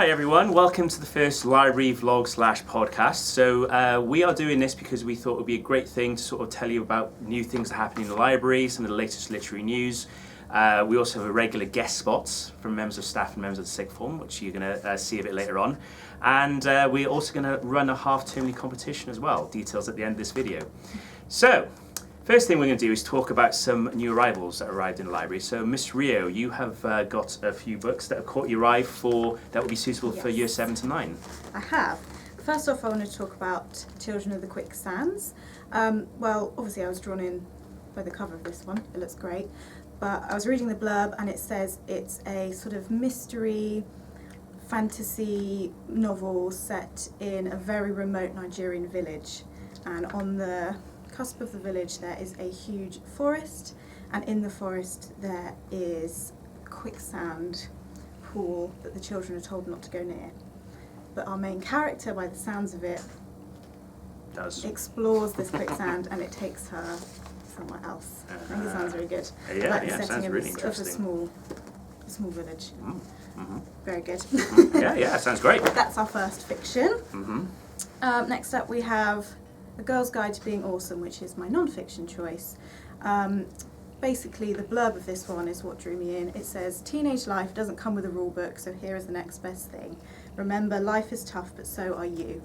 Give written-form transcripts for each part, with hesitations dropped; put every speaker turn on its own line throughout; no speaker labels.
Hi everyone, welcome to the first library vlog / podcast. So we are doing this because we thought it would be a great thing to sort of tell you about new things that happen in the library, some of the latest literary news. We also have a regular guest spots from members of staff and members of the sixth form, which you're going to see a bit later on. And we're also going to run a half-termly competition as well, details at the end of this video. So, first thing we're going to do is talk about some new arrivals that arrived in the library. So, Miss Rio, you have got a few books that have caught your eye that would be suitable for year 7 to 9.
I have. First off, I want to talk about Children of the Quicksands. Well, obviously I was drawn in by the cover of this one. It looks great. But I was reading the blurb and it says it's a sort of mystery fantasy novel set in a very remote Nigerian village. And on the cusp of the village there is a huge forest, and in the forest there is a quicksand pool that the children are told not to go near. But our main character, by the sounds of it, explores this quicksand and it takes her somewhere else. I think it sounds very good.
Yeah, it sounds really interesting.
Of a small village. Very good.
Yeah, sounds great.
That's our first fiction. Next up we have A Girl's Guide to Being Awesome, which is my non-fiction choice. Basically, the blurb of this one is what drew me in. It says, teenage life doesn't come with a rule book, so here is the next best thing. Remember, life is tough, but so are you.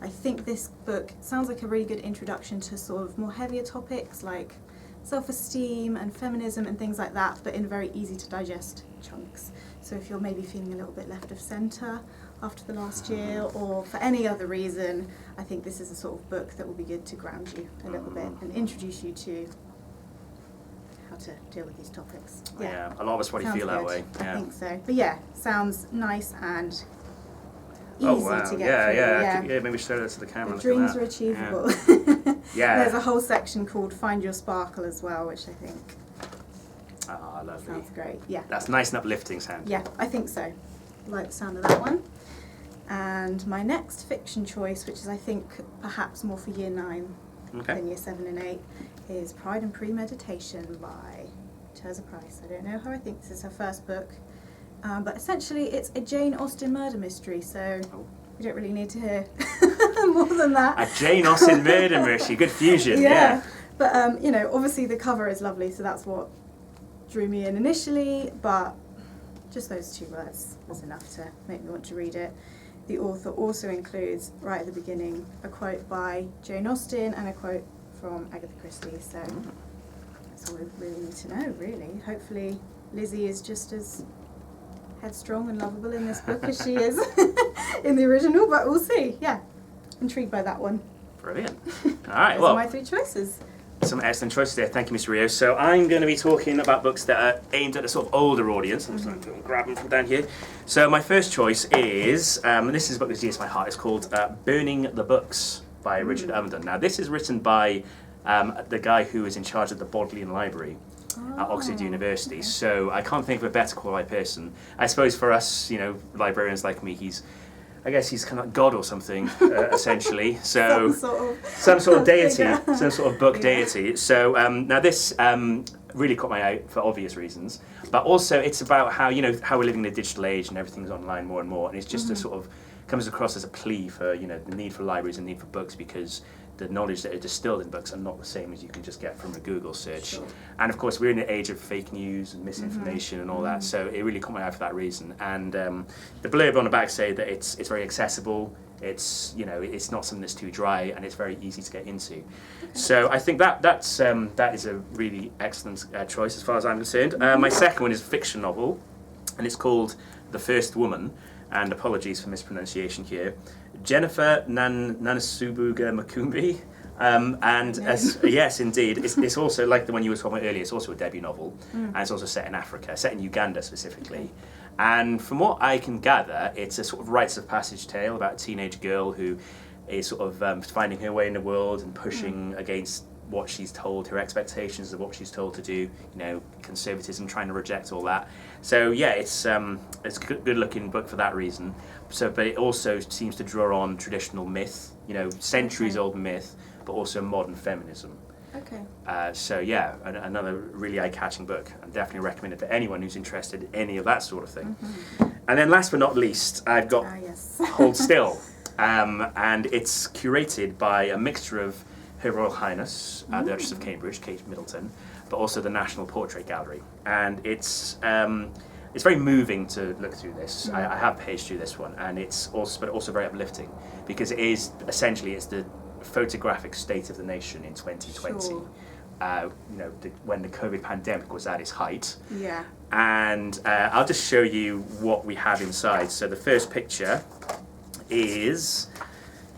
I think this book sounds like a really good introduction to sort of more heavier topics like self-esteem and feminism and things like that, but in very easy to digest chunks. So if you're maybe feeling a little bit left of centre after the last year, or for any other reason, I think this is a sort of book that will be good to ground you a little bit and introduce you to how to deal with these topics.
Yeah, a lot of us probably feel that way.
I think so. But yeah, sounds nice and easy to get through.
Yeah, maybe show that to the camera.
The dreams are achievable.
Yeah.
There's a whole section called Find Your Sparkle as well, which I think
lovely.
Sounds great. Yeah.
That's nice and uplifting sound.
Yeah, I think so. I like the sound of that one. And my next fiction choice, which is I think perhaps more for year 9 than year 7 and 8, is Pride and Premeditation by Terza Price. I don't know her. I think this is her first book. But essentially it's a Jane Austen murder mystery, so we don't really need to hear more than that.
A Jane Austen murder mystery, good fusion, yeah.
But, you know, obviously the cover is lovely, so that's what drew me in initially, but just those 2 words was enough to make me want to read it. The author also includes, right at the beginning, a quote by Jane Austen and a quote from Agatha Christie, so that's all we really need to know, really. Hopefully Lizzie is just as headstrong and lovable in this book as she is in the original, but we'll see. Yeah, intrigued by that one.
Brilliant. All right,
Those are my 3 choices.
Some excellent choices there. Thank you, Mr. Rio. So I'm going to be talking about books that are aimed at a sort of older audience. I'm just going to grab them from down here. So my first choice is, and this is a book that's dear to my heart. It's called Burning the Books by Richard Avedon. Now this is written by the guy who is in charge of the Bodleian Library at Oxford University. So I can't think of a better qualified person. I suppose for us, you know, librarians like me, I guess he's kind of like God or something, essentially. So some sort of deity, some sort of book deity. So now this really caught my eye for obvious reasons, but also it's about how how we're living in a digital age and everything's online more and more, and it's just a sort of comes across as a plea for the need for libraries and need for books, because the knowledge that are distilled in books are not the same as you can just get from a Google search. And of course we're in the age of fake news and misinformation and all that, so it really caught my eye for that reason. And the blurb on the back say that it's very accessible, it's it's not something that's too dry, and it's very easy to get into. So I think that is a really excellent choice as far as I'm concerned. My second one is a fiction novel, and it's called The First Woman, and apologies for mispronunciation here. Jennifer Nanasubuga Makumbi, yes, indeed, it's also like the one you were talking about earlier. It's also a debut novel, and it's also set in Africa, set in Uganda specifically. And from what I can gather, it's a sort of rites of passage tale about a teenage girl who is sort of finding her way in the world and pushing against what she's told, her expectations of what she's told to do, conservatism, trying to reject all that. So yeah, it's a good looking book for that reason. But it also seems to draw on traditional myth, centuries old myth, but also modern feminism.
Okay.
So yeah, another really eye-catching book, and definitely recommend it to anyone who's interested in any of that sort of thing. And then last but not least, I've got
Yes.
Hold Still, and it's curated by a mixture of Her Royal Highness, the Duchess of Cambridge, Kate Middleton, but also the National Portrait Gallery, and it's very moving to look through this. I have paged through this one, and it's also very uplifting, because it is essentially it's the photographic state of the nation in 2020.
Sure.
When the COVID pandemic was at its height.
Yeah.
And I'll just show you what we have inside. So the first picture is,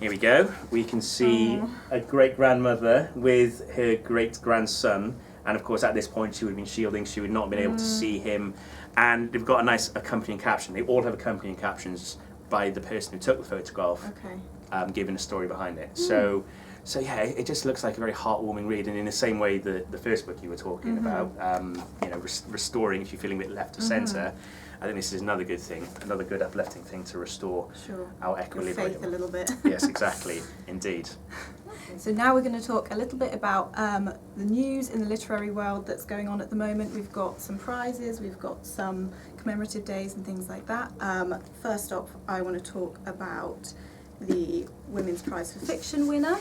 here we go. We can see a great-grandmother with her great-grandson. And of course, at this point, she would have been shielding. She would not have been able to see him. And they've got a nice accompanying caption. They all have accompanying captions by the person who took the photograph, giving a story behind it. So yeah, it just looks like a very heartwarming read, and in the same way the first book you were talking about, restoring if you're feeling a bit left of centre, I think this is another good thing, another good uplifting thing to restore our equilibrium.
Your faith a little bit.
Yes, exactly, indeed.
So now we're going to talk a little bit about the news in the literary world that's going on at the moment. We've got some prizes, we've got some commemorative days and things like that. First off, I want to talk about the Women's Prize for Fiction winner,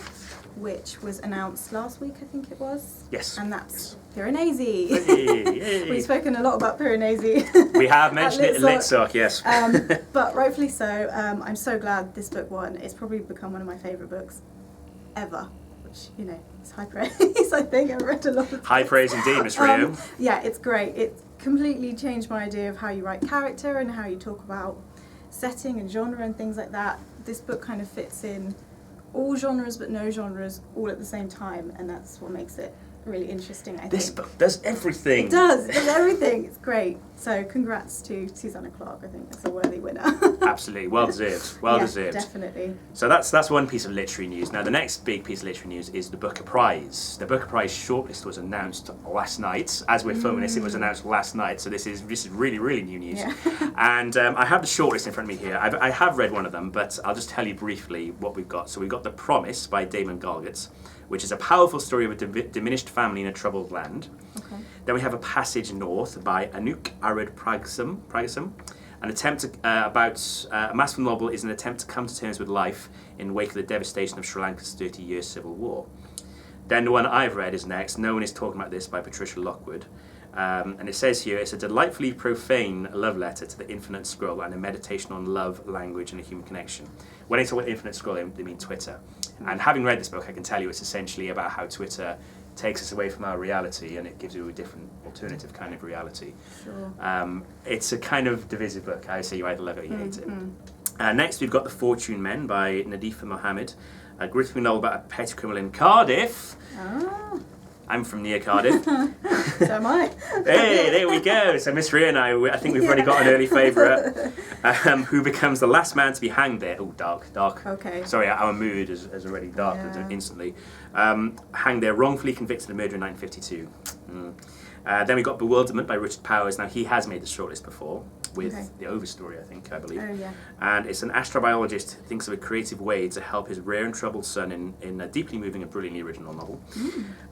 which was announced last week, I think it was.
Yes.
And that's Piranesi.
Hey.
We've spoken a lot about Piranesi.
We have mentioned it in Litsock, yes.
But rightfully so. I'm so glad this book won. It's probably become one of my favourite books ever, which, is high praise, I think. I've read a lot of
High praise indeed, Miss Rio.
Yeah, it's great. It completely changed my idea of how you write character and how you talk about setting and genre and things like that. This book kind of fits in all genres but no genres all at the same time, and that's what makes it really interesting, I think.
This book does everything.
It does everything. It's great. So congrats to Susanna Clarke. I think that's a worthy winner.
Absolutely, well deserved. Well deserved.
Definitely.
So that's one piece of literary news. Now the next big piece of literary news is the Booker Prize. The Booker Prize shortlist was announced last night. As we're filming this, it was announced last night. So this is really, really new news.
Yeah.
And I have the shortlist in front of me here. I have read one of them, but I'll just tell you briefly what we've got. So we've got The Promise by Damon Galgut, which is a powerful story of a diminished family in a troubled land.
Okay.
Then we have A Passage North by Anouk Pragasam. An attempt about a masterful novel is an attempt to come to terms with life in the wake of the devastation of Sri Lanka's 30-year civil war. Then the one I've read is next. No One Is Talking About This by Patricia Lockwood. And it says here, it's a delightfully profane love letter to the infinite scroll and a meditation on love, language, and a human connection. When they talk about infinite scroll, they mean Twitter. And having read this book, I can tell you it's essentially about how Twitter takes us away from our reality and it gives you a different, alternative kind of reality.
Sure.
It's a kind of divisive book. I say you either love it or you hate it. Next, we've got The Fortune Men by Nadifa Mohammed, a gripping novel about a petty criminal in Cardiff.
Ah.
I'm from near Cardiff.
So am I.
Hey, there we go. So Miss Rhea and I think we've already got an early favourite. Who becomes the last man to be hanged there. Oh, dark.
Okay.
Sorry, our mood is already dark instantly. Hanged there, wrongfully convicted of murder in 1952. Then we got Bewilderment by Richard Powers. Now, he has made the shortlist before with The Overstory, I believe.
Oh, yeah.
And it's an astrobiologist who thinks of a creative way to help his rare and troubled son in a deeply moving and brilliantly original novel.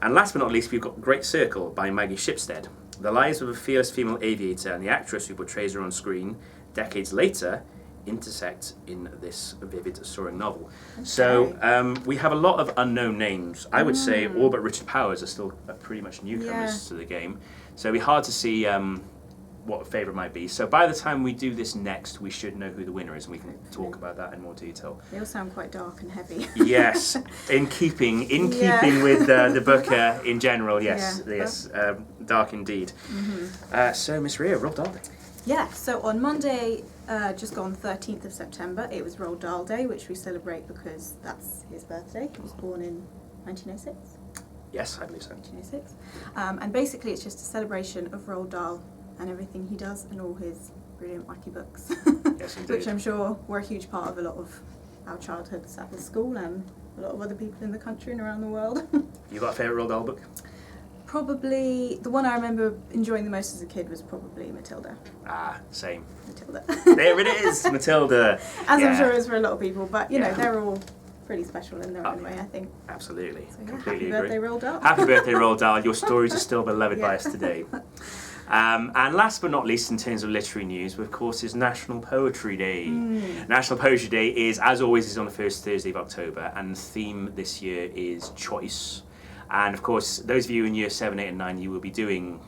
And last but not least, we've got Great Circle by Maggie Shipstead. The lives of a fearless female aviator and the actress who portrays her on screen decades later intersect in this vivid, soaring novel. Okay. So we have a lot of unknown names. I would say all but Richard Powers are still pretty much newcomers to the game. So it'd be hard to see what a favourite might be. So by the time we do this next, we should know who the winner is, and we can talk about that in more detail.
They all sound quite dark and heavy.
Yes, in keeping with the Booker in general. Yes, dark indeed. So Miss Rhea, Roald Dahl Day.
Yeah, so on Monday, just gone 13th of September, it was Roald Dahl Day, which we celebrate because that's his birthday. He was born in 1906.
Yes, I believe so.
1906. And basically it's just a celebration of Roald Dahl and everything he does and all his brilliant wacky books.
Yes, indeed.
Which I'm sure were a huge part of a lot of our childhoods at the school and a lot of other people in the country and around the world.
You got a favourite Roald Dahl book?
Probably, the one I remember enjoying the most as a kid was probably Matilda.
Ah, same.
Matilda.
There it is, Matilda.
As I'm sure it is for a lot of people, but you know, they're all pretty special in their own way, I think.
Absolutely.
So, yeah,
Completely
happy birthday, Roald Dahl.
Happy birthday, Roald Dahl. Your stories are still beloved by us today. And last but not least, in terms of literary news, of course, is National Poetry Day. National Poetry Day is, as always, is on the first Thursday of October, and the theme this year is choice. And of course, those of you in year 7, 8 and 9, you will be doing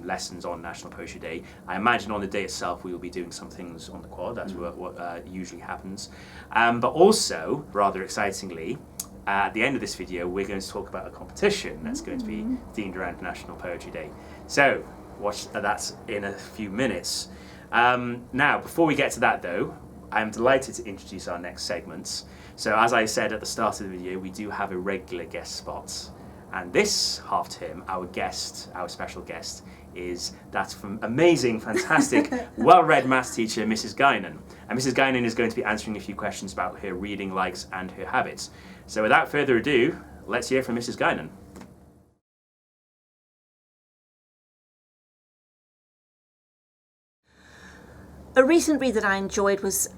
lessons on National Poetry Day. I imagine on the day itself we will be doing some things on the quad. That's what usually happens. But also, rather excitingly, at the end of this video we're going to talk about a competition that's going to be themed around National Poetry Day. So watch that in a few minutes. Now, before we get to that though, I'm delighted to introduce our next segments. So as I said at the start of the video, we do have a regular guest spot. And this half term, our special guest, is that amazing, fantastic, well-read maths teacher, Mrs Guinan. And Mrs Guinan is going to be answering a few questions about her reading likes and her habits. So without further ado, let's hear from Mrs Guinan.
A recent read that I enjoyed was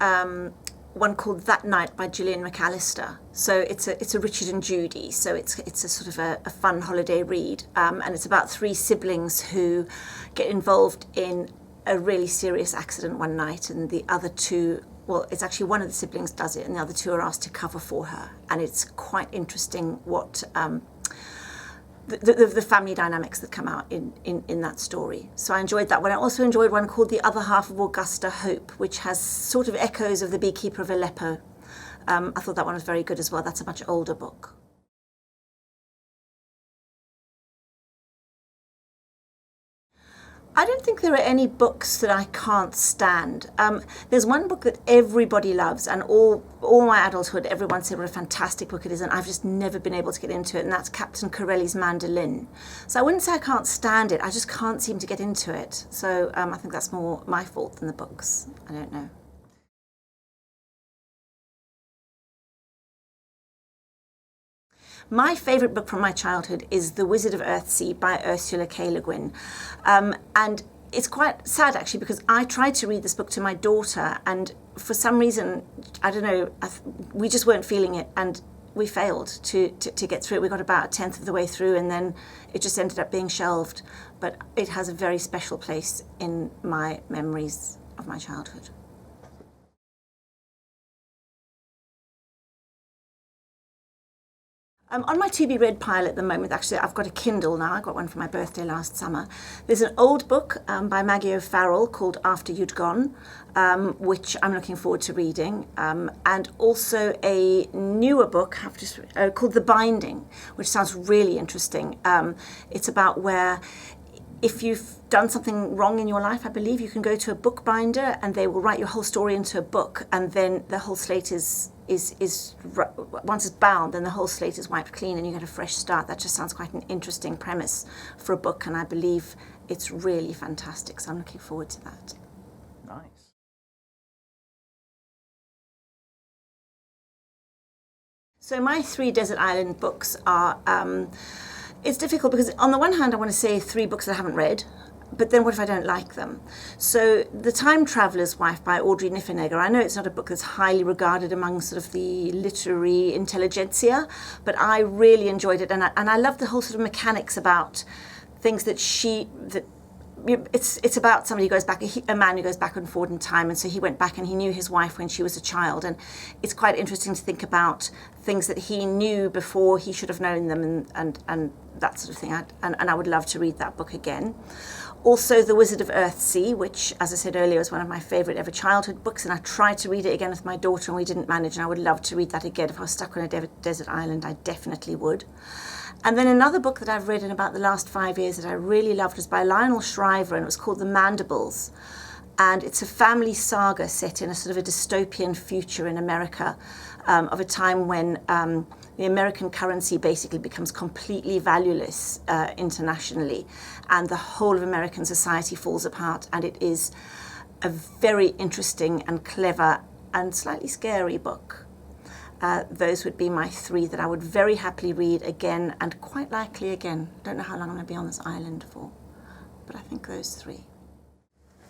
one called That Night by Gillian McAllister. So it's a Richard and Judy, so it's a sort of a fun holiday read, and it's about 3 siblings who get involved in a really serious accident one night, and the other 2, well, it's actually one of the siblings does it and the other 2 are asked to cover for her, and it's quite interesting what the family dynamics that come out in that story. So I enjoyed that one. I also enjoyed one called The Other Half of Augusta Hope, which has sort of echoes of The Beekeeper of Aleppo. I thought that one was very good as well. That's a much older book. I don't think there are any books that I can't stand. There's one book that everybody loves, and all my adulthood, everyone said what a fantastic book it is, and I've just never been able to get into it, and that's Captain Corelli's Mandolin. So I wouldn't say I can't stand it, I just can't seem to get into it. So I think that's more my fault than the books. I don't know. My favourite book from my childhood is The Wizard of Earthsea by Ursula K. Le Guin. And it's quite sad actually, because I tried to read this book to my daughter, and for some reason, I don't know, we just weren't feeling it, and we failed to get through it. We got about 1/10 of the way through, and then it just ended up being shelved. But it has a very special place in my memories of my childhood. On my to be read pile at the moment, actually I've got a Kindle now, I got one for my birthday last summer. There's an old book by Maggie O'Farrell called After You'd Gone, which I'm looking forward to reading, and also a newer book called The Binding, which sounds really interesting. It's about where if you've done something wrong in your life, I believe you can go to a bookbinder and they will write your whole story into a book, and then the whole slate is once it's bound, then the whole slate is wiped clean and you get a fresh start. That just sounds quite an interesting premise for a book, and I believe it's really fantastic, so I'm looking forward to that.
Nice.
So my 3 desert island books are, it's difficult because on the one hand I want to say 3 books that I haven't read, but then what if I don't like them? So The Time Traveller's Wife by Audrey Niffenegger, I know it's not a book that's highly regarded among sort of the literary intelligentsia, but I really enjoyed it, and I love the whole sort of mechanics about things that it's about somebody who goes back, a man who goes back and forward in time, and so he went back and he knew his wife when she was a child, and it's quite interesting to think about things that he knew before he should have known them, and that sort of thing, and I would love to read that book again. Also The Wizard of Earthsea, which, as I said earlier, was one of my favourite ever childhood books, and I tried to read it again with my daughter and we didn't manage, and I would love to read that again. If I was stuck on a desert island, I definitely would. And then another book that I've read in about the last 5 years that I really loved was by Lionel Shriver, and it was called The Mandibles. And it's a family saga set in a sort of a dystopian future in America, of a time when the American currency basically becomes completely valueless internationally, and the whole of American society falls apart, and it is a very interesting and clever and slightly scary book. Those would be my 3 that I would very happily read again, and quite likely again. Don't know how long I'm going to be on this island for, but I think those 3.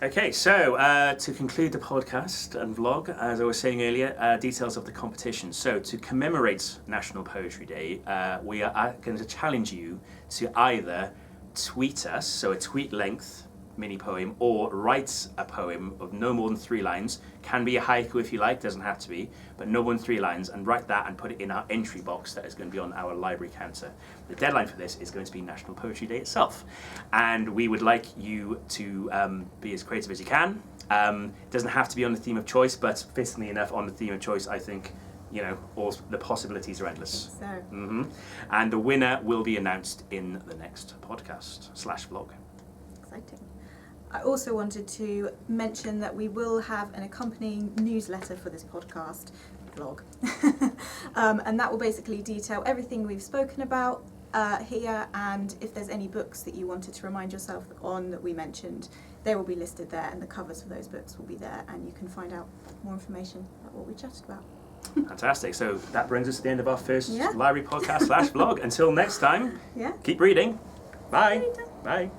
Okay, so to conclude the podcast and vlog, as I was saying earlier, details of the competition. So to commemorate National Poetry Day, we are going to challenge you to either tweet us, so a tweet length mini poem, or write a poem of no more than 3 lines. Can be a haiku if you like, doesn't have to be, but no more than 3 lines, and write that and put it in our entry box that is going to be on our library counter. The deadline for this is going to be National Poetry Day itself, and we would like you to be as creative as you can. It doesn't have to be on the theme of choice, but fittingly enough, on the theme of choice, I think, you know, all the possibilities are endless.
So,
And the winner will be announced in the next podcast/vlog.
exciting. I also wanted to mention that we will have an accompanying newsletter for this podcast vlog. And that will basically detail everything we've spoken about here, and if there's any books that you wanted to remind yourself on that we mentioned, they will be listed there, and the covers for those books will be there, and you can find out more information about what we chatted about.
Fantastic. So that brings us to the end of our first
Yeah.
library podcast/vlog. Until next time,
Yeah.
keep reading. Bye. Bye.